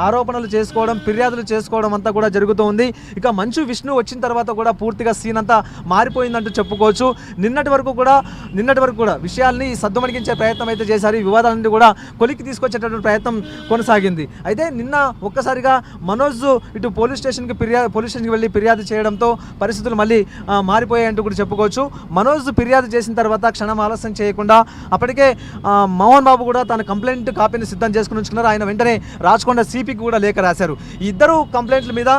ఆరోపణలు చేసుకోవడం, ఫిర్యాదులు చేసుకోవడం అంతా కూడా జరుగుతోంది. ఇక మంచు విష్ణు వచ్చిన తర్వాత కూడా పూర్తిగా సీన్ అంతా మారిపోయిందంటూ చెప్పుకోవచ్చు. నిన్నటి వరకు కూడా విషయాల్ని సద్దుమణిగించే ప్రయత్నం అయితే చేశారు. ఈ వివాదాలన్నీ కూడా కొలికి తీసుకొచ్చేటటువంటి ప్రయత్నం కొనసాగింది. అయితే నిన్న ఒక్కసారిగా మనోజ్ ఇటు పోలీస్ స్టేషన్కి వెళ్ళి ఫిర్యాదు చేయడంతో పరిస్థితులు మళ్ళీ మారిపోయాయంటూ కూడా చెప్పుకోవచ్చు. మనోజ్ ఫిర్యాదు చేసిన తర్వాత క్షణం ఆలస్యం చేయకుండా అప్పటికే మోహన్ బాబు కూడా తన కంప్లైంట్ కాపీని సిద్ధం చేసుకుని ఉంచుకున్నారు. ఆయన వెంటనే రాచకొండ సిపికి కూడా లేఖ రాశారు. ఈ ఇద్దరు కంప్లైంట్ల మీద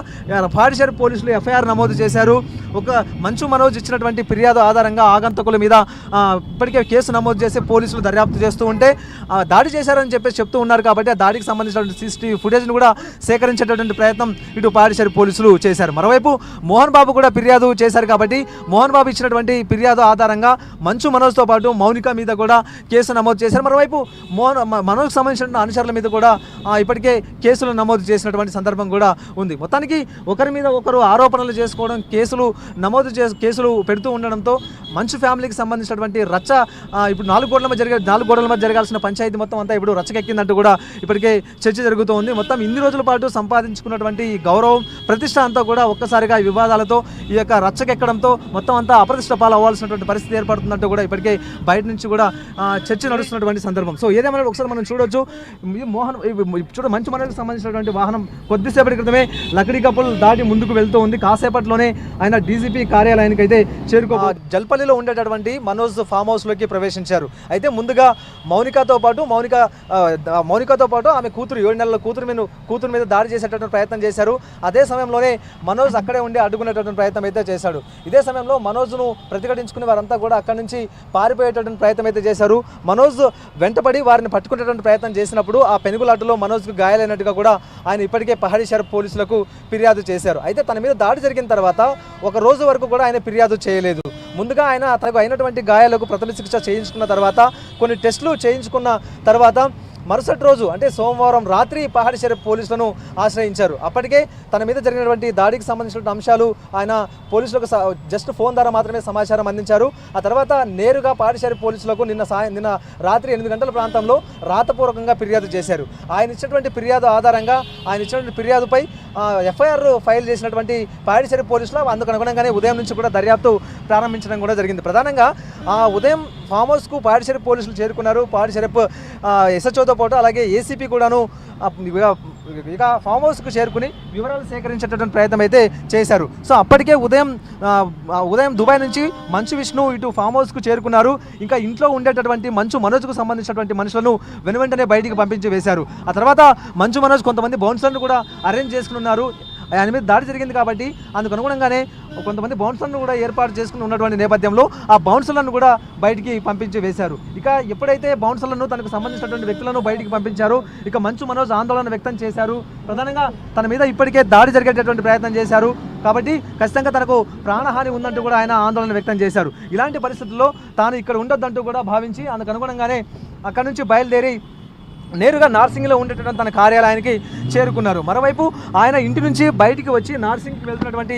పాడిశేరు పోలీసులు ఎఫ్ఐఆర్ నమోదు చేశారు. ఒక మంచు మనోజ్ ఇచ్చినటువంటి ఫిర్యాదు ఆధారంగా ఆగంతకుల మీద ఇప్పటికే కేసు నమోదు చేసి పోలీసులు దర్యాప్తు చేస్తూ ఉంటే దాడి చేశారని చెప్పేసి చెప్తూ ఉన్నారు. కాబట్టి ఆ దాడికి సంబంధించినటువంటి సీసీటీవీ ఫుటేజ్ను కూడా సేకరించేటటువంటి ప్రయత్నం ఇటు పాడిశేరు పోలీసులు చేశారు. మరోవైపు మోహన్ బాబు కూడా ఫిర్యాదు చేశారు. కాబట్టి మోహన్ బాబు ఇచ్చినటువంటి ఫిర్యాదు ఆధారంగా మంచు మనోజ్తో పాటు మౌనిక మీద కూడా కేసు నమోదు చేశారు. మరోవైపు మనోజ్కి సంబంధించిన అనుచరుల మీద కూడా ఇప్పటికే కేసులు నమోదు చేసినటువంటి సందర్భం కూడా ఉంది. మొత్తానికి ఒకరి మీద ఒకరు ఆరోపణలు చేసుకోవడం, కేసులు పెడుతూ ఉండడంతో మంచు ఫ్యామిలీకి సంబంధించినటువంటి రచ్చ ఇప్పుడు నాలుగు గోడల మధ్య జరగాల్సిన పంచాయతీ మొత్తం అంతా ఇప్పుడు రచ్చకెక్కిందంటూ కూడా ఇప్పటికే చర్చ జరుగుతోంది. మొత్తం ఇన్ని రోజుల పాటు సంపాదించుకున్నటువంటి గౌరవం, ప్రతిష్ట అంతా కూడా ఒక్కసారిగా ఈ వివాదాలతో ఈ యొక్క రచ్చకెక్కడంతో మొత్తం అంతా అప్రతిష్ట పాలు అవ్వాల్సినటువంటి పరిస్థితి ఏర్పడుతుందంటూ కూడా ఇప్పటికే బయట నుంచి కూడా చర్చ నడుస్తున్నటువంటి సందర్భం. సో ఏదేమైనా ఒకసారి మనం చూడొచ్చు. మంచు మనోజ్కి సంబంధించినటువంటి వాహనం కొద్దిసేపటి క్రితమే లకడీ కప్పులు దాటి ముందుకు వెళ్తూ ఉంది. కాసేపట్లోనే ఆయన డీజీపీ కార్యాలయానికి అయితే జల్పల్లిలో ఉండేటటువంటి మనోజ్ ఫామ్ హౌస్లోకి ప్రవేశించారు. అయితే ముందుగా మౌనికతో పాటు ఆమె కూతురు 7 నెలల కూతురు మీద దాడి చేసేటటువంటి ప్రయత్నం చేశారు. అదే సమయంలోనే మనోజ్ అక్కడే ఉండి అడ్డుకునేటటువంటి ప్రయత్నం అయితే చేశాడు. ఇదే సమయంలో మనోజ్ను ప్రతిఘటించుకునే వారంతా కూడా అక్కడి నుంచి పారిపోయేటటువంటి ప్రయత్నం అయితే చేశారు. మనోజ్ వెంటపడి వారిని పట్టుకునేటువంటి ప్రయత్నం చేసినప్పుడు ఆ పెనుగులాటలో మనోజ్కు గాయాలైనట్టుగా కూడా ఆయన ఇప్పటికే పహాడీశర్ పోలీసులకు ఫిర్యాదు చేశారు. అయితే తన మీద దాడి జరిగిన తర్వాత ఒక రోజు వరకు కూడా ఆయన ఫిర్యాదు చేయలేదు. ముందుగా ఆయన తనకు అయినటువంటి గాయాలకు ప్రథమ చికిత్స చేయించుకున్న తర్వాత కొన్ని టెస్టులు చేయించుకున్న తర్వాత మరుసటి రోజు అంటే సోమవారం రాత్రి పహాడీశర్ పోలీసులను ఆశ్రయించారు. అప్పటికే తన మీద జరిగినటువంటి దాడికి సంబంధించిన అంశాలు ఆయన పోలీసులకు జస్ట్ ఫోన్ ద్వారా మాత్రమే సమాచారం అందించారు. ఆ తర్వాత నేరుగా పహాడీశర్ పోలీసులకు నిన్న రాత్రి 8 గంటల ప్రాంతంలో రాతపూర్వకంగా ఫిర్యాదు చేశారు. ఆయన ఇచ్చినటువంటి ఫిర్యాదు ఆధారంగా ఆయన ఇచ్చినటువంటి ఫిర్యాదుపై ఎఫ్ఐఆర్ ఫైల్ చేసినటువంటి పహాడీశర్ పోలీసులు అందుకు అనుగుణంగానే ఉదయం నుంచి కూడా దర్యాప్తు ప్రారంభించడం కూడా జరిగింది. ప్రధానంగా ఉదయం ఫామ్ హౌస్కు పహాడీశర్ పోలీసులు చేరుకున్నారు. పహాడీశర్ ఎస్హెచ్ఓతో పాటు అలాగే ఏసీపీ కూడాను ఇక ఫామ్ హౌస్కు చేరుకుని వివరాలు సేకరించేటటువంటి ప్రయత్నం అయితే చేశారు. సో అప్పటికే ఉదయం దుబాయ్ నుంచి మంచు విష్ణు ఇటు ఫామ్ హౌస్కు చేరుకున్నారు. ఇంకా ఇంట్లో ఉండేటటువంటి మంచు మనోజ్కు సంబంధించినటువంటి మనుషులను వెనువెంటనే బయటికి పంపించి వేశారు. ఆ తర్వాత మంచు మనోజ్ కొంతమంది బౌన్సర్లను కూడా అరేంజ్ చేసుకుని ఉన్నారు. ఆయన మీద దాడి జరిగింది కాబట్టి అందుకు అనుగుణంగానే కొంతమంది బౌన్సర్లను కూడా ఏర్పాటు చేసుకుని ఉన్నటువంటి నేపథ్యంలో ఆ బౌన్సర్లను కూడా బయటికి పంపించి వేశారు. ఇక ఎప్పుడైతే బౌన్సర్లను తనకు సంబంధించినటువంటి వ్యక్తులను బయటికి పంపించారో ఇక మంచు మనోజ్ ఆందోళన వ్యక్తం చేశారు. ప్రధానంగా తన మీద ఇప్పటికే దాడి జరిగేటటువంటి ప్రయత్నం చేశారు. కాబట్టి ఖచ్చితంగా తనకు ప్రాణహాని ఉందంటూ కూడా ఆయన ఆందోళన వ్యక్తం చేశారు. ఇలాంటి పరిస్థితుల్లో తాను ఇక్కడ ఉండొద్దంటూ కూడా భావించి అందుకు అనుగుణంగానే అక్కడి నుంచి బయలుదేరి నేరుగా నార్సింగ్లో ఉండేటటువంటి తన కార్యాలయానికి చేరుకున్నారు. మరోవైపు ఆయన ఇంటి నుంచి బయటికి వచ్చి నార్సింగ్కి వెళ్తున్నటువంటి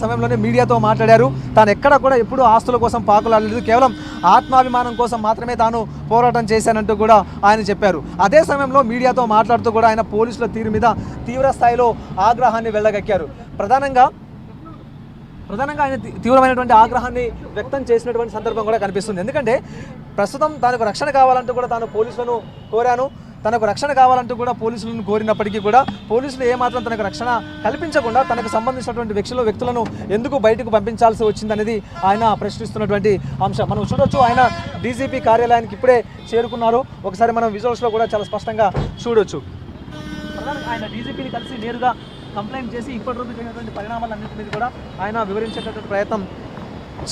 సమయంలోనే మీడియాతో మాట్లాడారు. తాను ఎక్కడ కూడా ఎప్పుడూ ఆస్తుల కోసం పాకులాడలేదు, కేవలం ఆత్మాభిమానం కోసం మాత్రమే తాను పోరాటం చేశానంటూ కూడా ఆయన చెప్పారు. అదే సమయంలో మీడియాతో మాట్లాడుతూ కూడా ఆయన పోలీసుల తీరు మీద తీవ్ర స్థాయిలో ఆగ్రహాన్ని వెళ్ళగక్కారు. ప్రధానంగా ఆయన తీవ్రమైనటువంటి ఆగ్రహాన్ని వ్యక్తం చేసినటువంటి సందర్భం కూడా కనిపిస్తుంది. ఎందుకంటే ప్రస్తుతం తనకు రక్షణ కావాలంటూ కూడా తాను పోలీసులను కోరాను. తనకు రక్షణ కావాలంటూ కూడా పోలీసులను కోరినప్పటికీ కూడా పోలీసులు ఏమాత్రం తనకు రక్షణ కల్పించకుండా తనకు సంబంధించినటువంటి వ్యక్తులను ఎందుకు బయటకు పంపించాల్సి వచ్చిందనేది ఆయన ప్రశ్నిస్తున్నటువంటి అంశం మనం చూడొచ్చు. ఆయన డీజీపీ కార్యాలయానికి ఇప్పుడే చేరుకున్నారు. ఒకసారి మనం విజువల్స్లో కూడా చాలా స్పష్టంగా చూడొచ్చు. ఆయన డీజీపీని కలిసి నేరుగా కంప్లైంట్ చేసి ఇప్పటివరకు జరిగినటువంటి పరిణామాలన్నింటి మీద కూడా ఆయన వివరించేటటువంటి ప్రయత్నం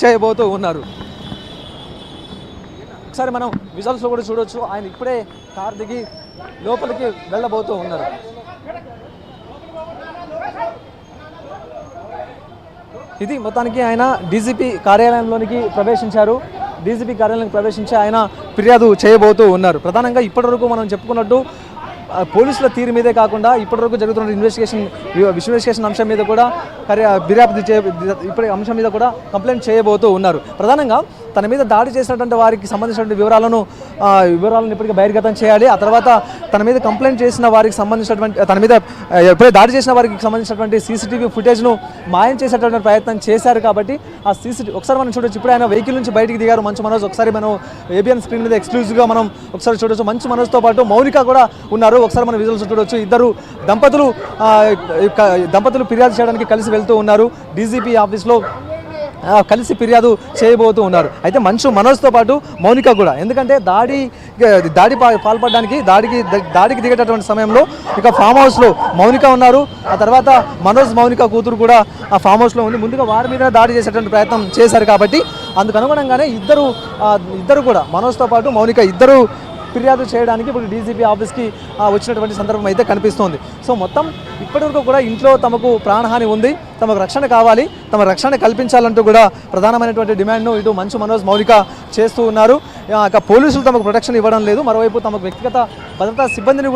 చేయబోతూ ఉన్నారు. ఒకసారి మనం విజువల్స్లో కూడా చూడొచ్చు. ఆయన ఇప్పుడే కారు దిగి లోపలికి వెళ్ళబోతూ ఉన్నారు. ఇది మొత్తానికి ఆయన డీజీపీ కార్యాలయంలోనికి ప్రవేశించారు. డీజీపీ కార్యాలయానికి ప్రవేశించి ఆయన ఫిర్యాదు చేయబోతూ ఉన్నారు. ప్రధానంగా ఇప్పటివరకు మనం చెప్పుకున్నట్టు పోలీసుల తీరు మీదే కాకుండా ఇప్పటివరకు జరుగుతున్న ఇన్వెస్టిగేషన్ అంశం మీద కూడా ఫిర్యాదు ఇప్పుడు అంశం మీద కూడా కంప్లైంట్ చేయబోతూ ఉన్నారు. ప్రధానంగా తన మీద దాడి చేసినటువంటి వారికి సంబంధించినటువంటి వివరాలను ఇప్పటికీ బహిర్గతం చేయాలి. ఆ తర్వాత తన మీద కంప్లైంట్ చేసిన వారికి సంబంధించినటువంటి తన మీద ఎప్పుడైతే దాడి చేసిన వారికి సంబంధించినటువంటి సీసీటీవీ ఫుటేజ్ను మాయం చేసేటటువంటి ప్రయత్నం చేశారు. కాబట్టి ఆ ఒకసారి మనం చూడొచ్చు. ఇప్పుడు ఆయన వెహికల్ నుంచి బయటికి దిగారు మంచు మనోజ్. ఒకసారి మనం ఏబిఎన్ స్క్రీన్ మీద ఎక్స్క్లూజివ్గా మనం ఒకసారి చూడొచ్చు. మంచు మనోజ్తో పాటు మౌనిక కూడా ఉన్నారు. ఒకసారి మనం విజువల్స్ చూడొచ్చు. ఇద్దరు దంపతులు ఫిర్యాదు చేయడానికి కలిసి వెళ్తూ ఉన్నారు. డీజీపీ ఆఫీస్లో కలిసి ఫిర్యాదు చేయబోతూ ఉన్నారు. అయితే మంచు మనోజ్తో పాటు మౌనిక కూడా, ఎందుకంటే దాడి పాల్పడడానికి దాడికి దిగేటటువంటి సమయంలో ఇక ఫామ్ హౌస్లో మౌనిక ఉన్నారు. ఆ తర్వాత మౌనిక కూతురు కూడా ఆ ఫామ్ హౌస్లో ఉంది. ముందుగా వారి మీద దాడి చేసేటువంటి ప్రయత్నం చేశారు. కాబట్టి అందుకు అనుగుణంగానే ఇద్దరు కూడా మనోజ్తో పాటు మౌనిక ఇద్దరు ఫిర్యాదు చేయడానికి ఇప్పుడు డీజీపీ ఆఫీస్కి వచ్చినటువంటి సందర్భం అయితే కనిపిస్తోంది. సో మొత్తం ఇప్పటివరకు కూడా ఇంట్లో తమకు ప్రాణహాని ఉంది, తమకు రక్షణ కావాలి, తమ రక్షణ కల్పించాలంటూ కూడా ప్రధానమైనటువంటి డిమాండ్ను ఇటు మంచు మనోజ్ మౌనిక చేస్తూ ఉన్నారు. పోలీసులు తమకు ప్రొటెక్షన్ ఇవ్వడం లేదు, మరోవైపు తమకు వ్యక్తిగత భద్రతా సిబ్బందిని